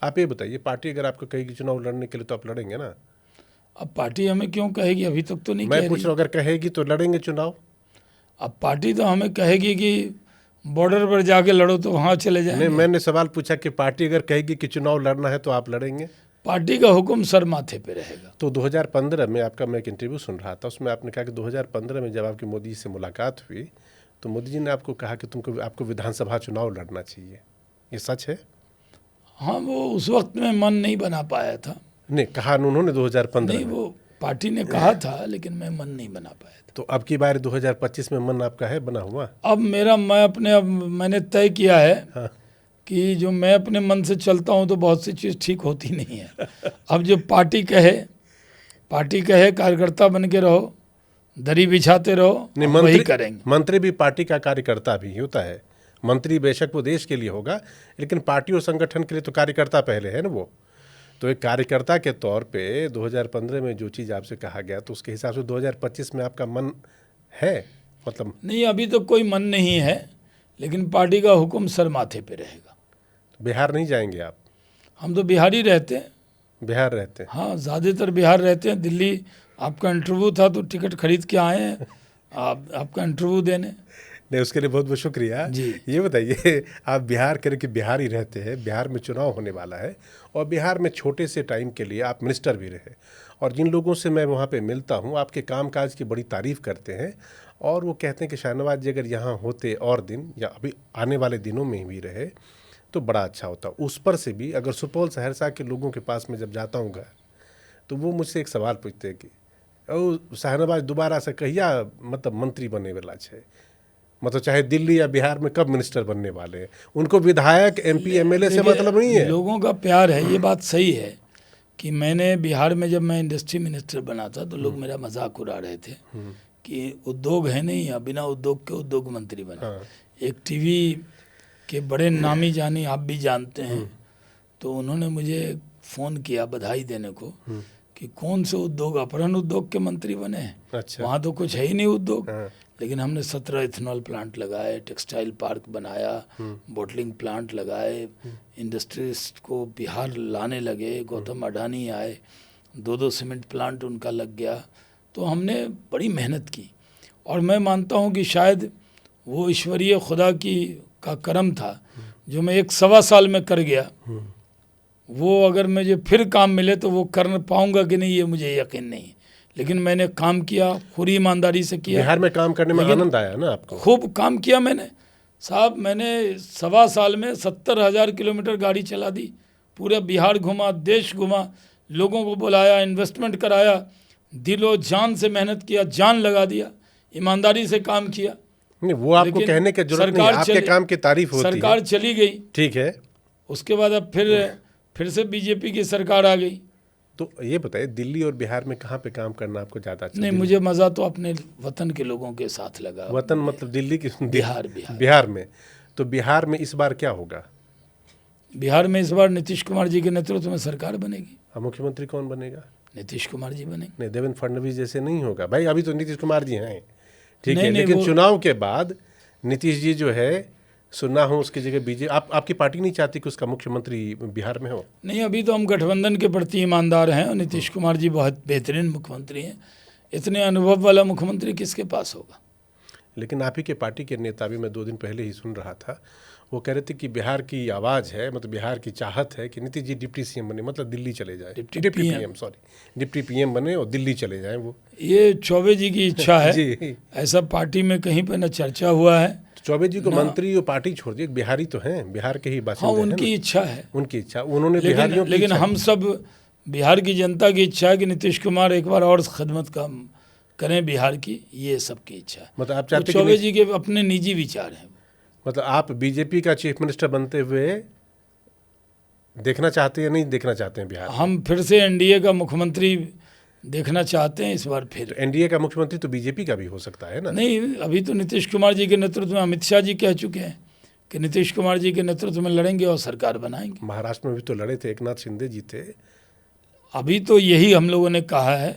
आप ये बताइए, पार्टी अगर आपको कहेगी चुनाव लड़ने के लिए तो आप लड़ेंगे ना? अब पार्टी हमें क्यों कहेगी, अभी तक तो नहीं मैं कह पूछ रही। रहा हूँ, अगर कहेगी तो लड़ेंगे चुनाव? अब पार्टी तो हमें कहेगी कि बॉर्डर पर जाके लड़ो तो वहाँ चले नहीं, जाएंगे। मैंने सवाल पूछा कि पार्टी अगर कहेगी कि चुनाव लड़ना है तो आप लड़ेंगे? पार्टी का हुक्म सर माथे पे रहेगा। तो 2015 में आपका मैं एक इंटरव्यू सुन रहा था, उसमें आपने कहा कि 2015 में जब आपकी मोदी जी से मुलाकात हुई तो मोदी जी ने आपको कहा कि आपको विधानसभा चुनाव लड़ना चाहिए। ये सच है? हाँ, वो उस वक्त में मन नहीं बना पाया था। नहीं, कहा उन्होंने 2015 नहीं, में। वो पार्टी ने कहा था, लेकिन मैं मन नहीं बना पाया था। तो अब की बार 2025 में मन आपका है बना हुआ? अब मैंने तय किया है हाँ। कि जो मैं अपने मन से चलता हूँ तो बहुत सी चीज़ ठीक होती नहीं है। अब जो पार्टी कहे कार्यकर्ता बन के रहो, दरी बिछाते रहो, नहीं, हम वही करेंगे। मंत्री भी पार्टी का कार्यकर्ता भी होता है। मंत्री बेशक वो देश के लिए होगा, लेकिन पार्टी और संगठन के लिए तो कार्यकर्ता पहले है ना वो। तो एक कार्यकर्ता के तौर पे 2015 में जो चीज़ आपसे कहा गया, तो उसके हिसाब से 2025 में आपका मन है? मतलब नहीं, अभी तो कोई मन नहीं है, लेकिन पार्टी का हुक्म सर माथे पे रहेगा। बिहार नहीं जाएंगे आप? हम तो बिहार ही रहते हैं। बिहार रहते हैं? हाँ, ज़्यादातर बिहार रहते हैं। दिल्ली आपका इंटरव्यू था तो टिकट खरीद के आए हैं आपका इंटरव्यू देने। नहीं, उसके लिए बहुत बहुत शुक्रिया जी। ये बताइए, आप बिहार के बिहार ही रहते हैं, बिहार में चुनाव होने वाला है और बिहार में छोटे से टाइम के लिए आप मिनिस्टर भी रहे, और जिन लोगों से मैं वहाँ पे मिलता हूँ आपके कामकाज की बड़ी तारीफ़ करते हैं, और वो कहते हैं कि शाहनवाज जी अगर यहाँ होते और दिन या अभी आने वाले दिनों में भी रहे तो बड़ा अच्छा होता। उस पर से भी अगर सुपौल सहरसा के लोगों के पास में जब जाता हूँ घर, तो वो मुझसे एक सवाल पूछते हैं कि ओ शाहनवाज दोबारा से कहिया मतलब मंत्री बने वाला है, मतलब चाहे दिल्ली या बिहार में कब मिनिस्टर बनने वाले हैं? उनको विधायक MP MLA से मतलब नहीं है। लोगों का प्यार है, ये बात सही है कि मैंने बिहार में जब मैं इंडस्ट्री मिनिस्टर बना था तो लोग मेरा मजाक उड़ा रहे थे कि उद्योग है नहीं, या बिना उद्योग के उद्योग मंत्री बने। हाँ। एक टीवी के बड़े नामी जानी, आप भी जानते हैं, तो उन्होंने मुझे फ़ोन किया बधाई देने को कि कौन से उद्योग, अपहरण उद्योग के मंत्री बने हैं। अच्छा। वहाँ तो कुछ है ही नहीं उद्योग। हाँ। लेकिन हमने 17 इथेनॉल प्लांट लगाए, टेक्सटाइल पार्क बनाया, बोटलिंग प्लांट लगाए, इंडस्ट्रीज को बिहार लाने लगे, गौतम अडानी आए, 2-2 सीमेंट प्लांट उनका लग गया। तो हमने बड़ी मेहनत की, और मैं मानता हूँ कि शायद वो ईश्वरीय खुदा का करम था जो मैं 1-1.25 साल में कर गया। वो अगर मुझे फिर काम मिले तो वो कर पाऊंगा कि नहीं, ये मुझे यकीन नहीं, लेकिन मैंने काम किया, पूरी ईमानदारी से किया। बिहार में काम करने में आनंद आया ना आपको? खूब काम किया मैंने साहब। मैंने 1.25 साल में 70,000 किलोमीटर गाड़ी चला दी, पूरे बिहार घुमा, देश घुमा, लोगों को बुलाया, इन्वेस्टमेंट कराया, दिलो जान से मेहनत किया, जान लगा दिया, ईमानदारी से काम किया। नहीं, वो आपको कहने की जरूरत नहीं है, आपके काम की तारीफ होती है। सरकार चली गई, ठीक है। उसके बाद अब फिर से बीजेपी की सरकार आ गई। तो ये बताइए, दिल्ली और बिहार में कहाँ पे काम करना आपको ज़्यादा अच्छा? नहीं, मुझे मज़ा तो अपने वतन के लोगों के साथ लगा। वतन मतलब दिल्ली की? बिहार में। तो बिहार में इस बार क्या होगा? बिहार में इस बार नीतीश कुमार जी के नेतृत्व में सरकार बनेगी। मुख्यमंत्री कौन बनेगा? नीतीश कुमार जी बनेंगे। नहीं, देवेंद्र फडणवीस जैसे नहीं होगा भाई। अभी तो नीतीश कुमार जी हैं, ठीक है, नहीं, लेकिन चुनाव के बाद नीतीश जी जो है, सुना हो उसकी जगह बीजेपी, आपकी पार्टी नहीं चाहती कि उसका मुख्यमंत्री बिहार में हो? नहीं, अभी तो हम गठबंधन के प्रति ईमानदार हैं, और नीतीश कुमार जी बहुत बेहतरीन मुख्यमंत्री हैं। इतने अनुभव वाला मुख्यमंत्री किसके पास होगा? लेकिन आप ही के पार्टी के नेता भी मैं 2 दिन पहले ही सुन रहा था, वो कह रहे थे कि बिहार की आवाज़ है, मतलब बिहार की चाहत है कि नीतीश जी डिप्टी CM बने, मतलब दिल्ली चले जाए, डिप्टी PM बने और दिल्ली चले जाएं। वो ये चौबे जी की इच्छा है। जी। ऐसा पार्टी में कहीं पर न चर्चा हुआ है। चौबे जी को मंत्री और पार्टी छोड़ दिए, बिहारी तो हैं, बिहार के ही बासिंदे हैं। उनकी इच्छा है, उनकी इच्छा, उन्होंने बिहारियों की लेकिन हम सब बिहार की जनता की इच्छा है कि नीतीश कुमार एक बार और खिदमत काम करें बिहार की, ये सबकी इच्छा है। मतलब आप चाहते हैं चौबे जी के अपने निजी विचार हैं। मतलब आप बीजेपी का चीफ मिनिस्टर बनते हुए देखना चाहते हैं या नहीं देखना चाहते हैं बिहार? हम फिर से NDA का मुख्यमंत्री देखना चाहते हैं इस बार फिर। तो NDA का मुख्यमंत्री तो बीजेपी का भी हो सकता है ना? नहीं, अभी तो नीतीश कुमार जी के नेतृत्व में अमित शाह जी कह चुके हैं कि नीतीश कुमार जी के नेतृत्व में लड़ेंगे और सरकार बनाएंगे। महाराष्ट्र में भी तो लड़े थे, एकनाथ शिंदे जी थे। अभी तो यही हम लोगों ने कहा है,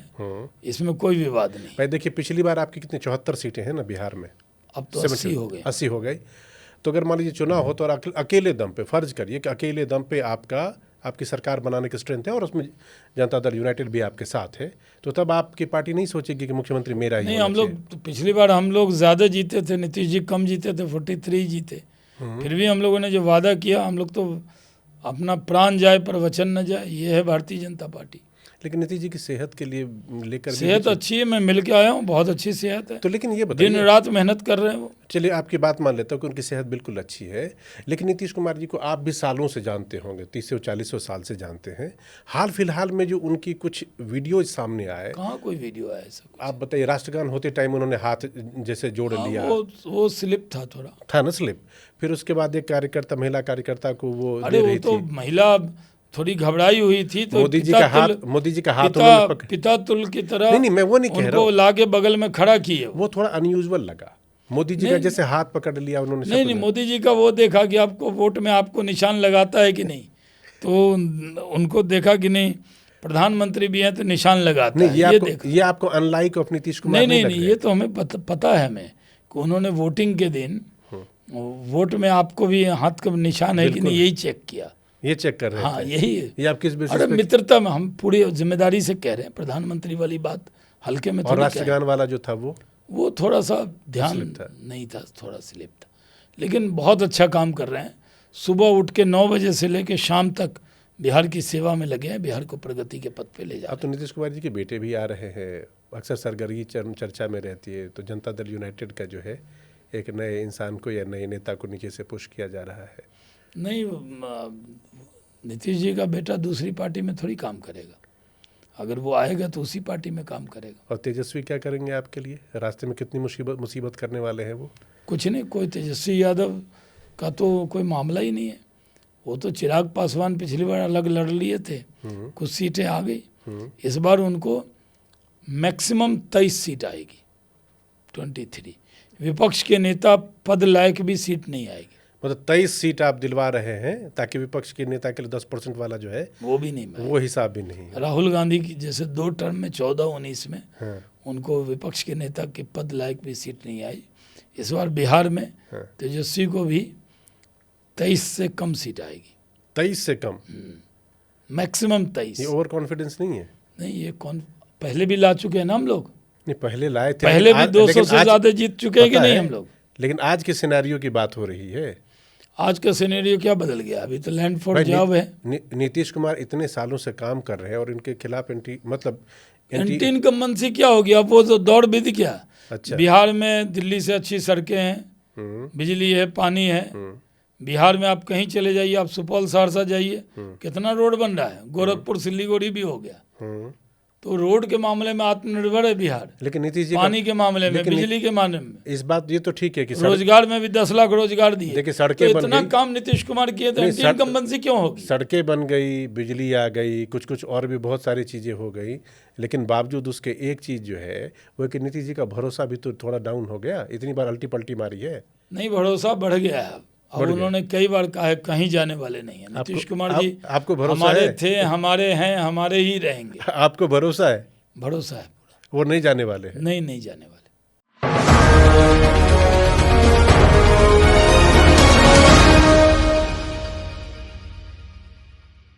इसमें कोई विवाद नहीं। भाई देखिए, पिछली बार आपकी कितनी 74 सीटें हैं ना बिहार में, अब तो 80 हो गई। 80 हो गई। तो अगर मान लीजिए चुनाव हो तो और अकेले दम पे, फर्ज करिए कि अकेले दम पे आपका आपकी सरकार बनाने की स्ट्रेंथ है और उसमें जनता दल यूनाइटेड भी आपके साथ है, तो तब आपकी पार्टी नहीं सोचेगी कि मुख्यमंत्री मेरा ही नहीं, होना हम लोग तो पिछली बार हम लोग ज़्यादा जीते थे, नीतीश जी कम जीते थे, 43 जीते। फिर भी हम लोगों ने जो वादा किया, हम लोग तो अपना प्राण जाए पर वचन न जाए, ये है भारतीय जनता पार्टी। लेकिन नीतीश जी की सेहत के लिए लेकर भी सेहत अच्छी है, मैं मिल के आया हूँ, बहुत अच्छी सेहत है, तो लेकिन ये दिन बताइए, रात मेहनत कर रहे हैं वो। चलिए आपकी बात मान लेता हूँ कि उनकी सेहत बिल्कुल अच्छी है, लेकिन नीतीश कुमार जी को आप भी सालों से जानते होंगे, 30-40 साल से जानते हैं। हाल फिलहाल में जो उनकी कुछ वीडियो सामने आए, कहाँ कोई वीडियो आया ऐसा कुछ? आप बताइए, राष्ट्रगान होते टाइम उन्होंने हाथ जैसे जोड़ हाँ, लिया वो स्लिप था थोड़ा। था ना, स्लिप। फिर उसके बाद एक कार्यकर्ता, महिला कार्यकर्ता को वो अरे दे वो रही तो थी, महिला थोड़ी घबराई हुई थी, तो मोदी जी का हाथ उन्होंने पकड़, पिता तुल की तरह नहीं मैं वो नहीं कह रहा उनको हूँ, लाके बगल में खड़ा किए वो। वो थोड़ा अनयूजुअल लगा, मोदी जी का जैसे हाथ पकड़ लिया उन्होंने। नहीं, मोदी जी का वो देखा कि आपको वोट में आपको निशान लगाता है कि नहीं, तो उनको देखा कि नहीं प्रधानमंत्री भी हैं तो निशान लगाता नहीं, है, ये देखा। ये आपको अनलाइक ऑफ नीतीश कुमार नहीं, लग रहा है? ये तो हमें पता है हमें कि उन्होंने वोटिंग के दिन वोट में आपको भी हाथ का निशान है कि नहीं, यही चेक किया। ये चेक कर रहे हाँ, थे। यही है। ये आप किस बेसिस अरे पे? मित्रता में हम पूरी जिम्मेदारी से कह रहे हैं, प्रधानमंत्री वाली बात हल्के में और थोड़ी कह रहे राष्ट्रगान वाला जो था वो थोड़ा सा ध्यान नहीं था, थोड़ा स्लिप था, लेकिन बहुत अच्छा काम कर रहे हैं। सुबह उठ के 9 बजे से लेकर शाम तक बिहार की सेवा में लगे हैं, बिहार को प्रगति के पथ पे ले जा। अब तो नीतीश कुमार जी के बेटे भी आ रहे हैं, अक्सर सरगर्मी चर्चा में रहती है, तो जनता दल यूनाइटेड का जो है एक नए इंसान को या नए नेता को नीचे से पुश किया जा रहा है। नहीं, नीतीश जी का बेटा दूसरी पार्टी में थोड़ी काम करेगा, अगर वो आएगा तो उसी पार्टी में काम करेगा। और तेजस्वी क्या करेंगे आपके लिए? रास्ते में कितनी मुसीबत करने वाले हैं वो? कुछ नहीं, कोई तेजस्वी यादव का तो कोई मामला ही नहीं है। वो तो चिराग पासवान पिछली बार अलग लड़ लिए थे, कुछ सीटें आ गई, इस बार उनको मैक्सिमम 23 सीट आएगी, 23। विपक्ष के नेता पद लायक भी सीट नहीं आएगी। मतलब 23 सीट आप दिलवा रहे हैं ताकि विपक्ष के नेता के लिए 10% वाला जो है वो भी नहीं मिलेगा। वो हिसाब भी नहीं है। राहुल गांधी की जैसे 2 टर्म में 14-19 में हाँ। उनको विपक्ष के नेता के पद लायक भी सीट नहीं आई। इस बार बिहार में तेजस्वी को भी 23 से कम सीट आएगी। 23 से कम? मैक्सिमम 23। ये ओवर कॉन्फिडेंस नहीं है? नहीं, ये कौन पहले भी ला चुके हैं ना हम लोग, नहीं पहले लाए थे, पहले भी 200 से ज्यादा जीत चुके हैं कि नहीं हम लोग। लेकिन आज के सिनेरियो की बात हो रही है। आज का सिनेरियो क्या बदल गया? अभी तो लैंड फॉर जॉब है। नीतीश कुमार इतने सालों से काम कर रहे हैं और इनके खिलाफ एंटी इनकम्बेंसी क्या होगी? अब वो तो दौड़ विधि क्या। अच्छा। बिहार में दिल्ली से अच्छी सड़कें हैं, बिजली है, पानी है। बिहार में आप कहीं चले जाइए, आप सुपौल सहरसा जाइए, कितना रोड बन रहा है, गोरखपुर सिलीगुड़ी भी हो गया। तो रोड के मामले में आत्मनिर्भर है बिहार, लेकिन नीतीश जी पानी के मामले में, बिजली के मामले में, इस बात ये तो ठीक है कि रोजगार में भी 10 लाख रोजगार दिए। देखिए सड़कें तो बन इतना गई, काम नीतीश कुमार किए तो एंटी इनकम्बेंसी क्यों होगी? सड़कें बन गई, बिजली आ गई, कुछ और भी बहुत सारी चीज़ें हो गई, लेकिन बावजूद उसके एक चीज़ जो है वो कि नीतीश जी का भरोसा भी तो थोड़ा डाउन हो गया, इतनी बार अल्टी पल्टी मारी है। नहीं, भरोसा बढ़ गया है अब उन्होंने कई बार कहा है कहीं जाने वाले नहीं है नीतीश कुमार जी। आपको भरोसा हमारे है? थे, हमारे हैं, हमारे ही रहेंगे। आपको भरोसा है? भरोसा है पूरा। वो नहीं जाने वाले हैं? नहीं जाने वाले।